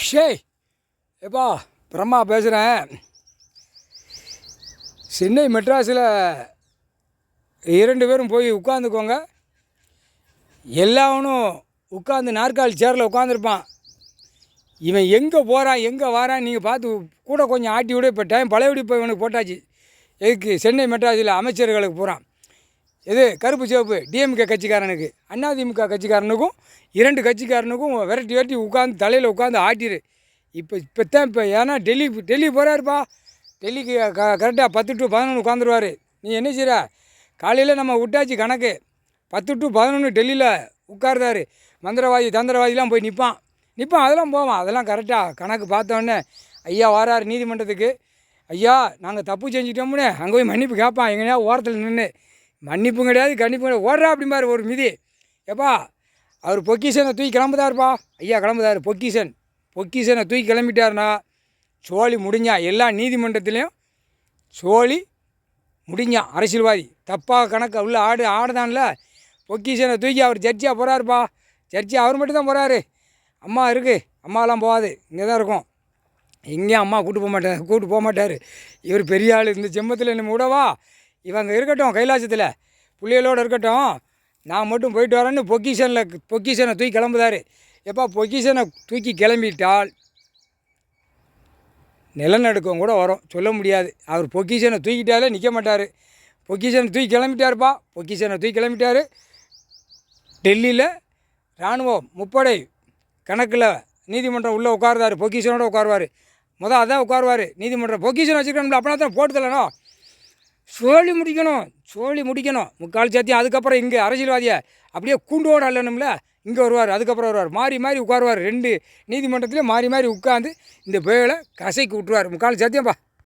ஷேய் எப்பா பிரம்மா பேசுகிறேன். சென்னை மெட்ராஸில் 2 பேரும் போய் உட்காந்துக்கோங்க. எல்லாவனும் உட்காந்து நாற்காலி சேரில் உட்காந்துருப்பான். இவன் எங்கே போகிறான் எங்கே வாரான் நீங்கள் பார்த்து கூட கொஞ்சம் ஆட்டி விட. இப்போ டைம் பழையபடி போய் இவனுக்கு போட்டாச்சு. எதுக்கு? சென்னை மெட்ராஸில் அமைச்சர்களுக்கு போகிறான். எது கருப்பு சிவப்பு டிஎம்கே கட்சிக்காரனுக்கு அதிமுக கட்சிக்காரனுக்கும் 2 கட்சிக்காரனுக்கும் விரட்டி உட்காந்து தலையில் உட்காந்து ஆட்டிரு. இப்போ ஏன்னா டெல்லி போகிறாருப்பா. டெல்லிக்கு கரெக்டாக 10 to 11 உட்காந்துருவார். நீ என்ன செய்கிற? காலையில் நம்ம விட்டாச்சு கணக்கு 10 to 11 டெல்லியில் உட்கார்றாரு. மந்திரவாதி தந்திரவாதிலாம் போய் நிற்பான். அதெல்லாம் போவான். அதெல்லாம் கரெக்டாக கணக்கு பார்த்தோன்னே ஐயா வாரார் நீதிமன்றத்துக்கு. ஐயா நாங்கள் தப்பு செஞ்சிட்டோம்னு அங்கே போய் மன்னிப்பு கேட்பான். எங்கேயா ஓரத்தில் நின்று மன்னிப்பும் கிடையாது கண்டிப்பும் கிடையாது. ஓடுறா அப்படிம்பாரு ஒரு மிதி. எப்பா அவர் பொக்கிஷனை தூக்கி கிளம்புதாருப்பா. ஐயா கிளம்புதார். பொக்கிஷனை தூக்கி கிளம்பிட்டாருனா சோழி முடிஞ்சான். எல்லா நீதிமன்றத்துலேயும் சோழி முடிஞ்சான். அரசியல்வாதி தப்பாக கணக்கு உள்ள ஆடுதான்ல. பொக்கிஷனை தூக்கி அவர் ஜட்ஜியாக போகிறாருப்பா. அவர் மட்டும் தான் போகிறாரு. அம்மா இருக்குது. அம்மாலாம் போகாது, இங்கே தான் இருக்கும். எங்கேயும் அம்மா கூப்பிட்டு போக மாட்டார். இவர் பெரிய ஆள். இந்த ஜென்மத்தில் நம்ம விடவா? இவங்க இருக்கட்டும் கைலாசத்தில் பிள்ளைகளோடு இருக்கட்டும். நான் மட்டும் போயிட்டு வரேன்னு பொக்கிஷனை தூக்கி கிளம்புதார். எப்போ பொக்கிஷனை தூக்கி கிளம்பிட்டால் நிலநடுக்கம் கூட வரும், சொல்ல முடியாது. அவர் பொக்கிஷனை தூக்கிட்டாலே நிற்க மாட்டார். பொக்கிஷனை தூக்கி கிளம்பிட்டார். டெல்லியில் இராணுவம் முப்படை கணக்கில் நீதிமன்றம் உள்ளே உட்காருதார். பொக்கிஷனோட உட்காருவார். அதான் உட்காருவார் நீதிமன்றம். பொக்கிஷன் வச்சுக்கணும்ல, அப்படின்னா தான் போட்டு தரணும். சோழி முடிக்கணும் முக்கால் சேர்த்தியும். அதுக்கப்புறம் இங்கே அரசியல்வாதியை அப்படியே கூண்டோடு அல்லணும்ல, இங்கே வருவார். அதுக்கப்புறம் வருவார். மாறி உட்காருவார். 2 நீதிமன்றத்துலேயும் மாறி உட்காந்து இந்த பேரை கசைக்கு விட்டுருவார். முக்கால் சேர்த்தியம்ப்பா.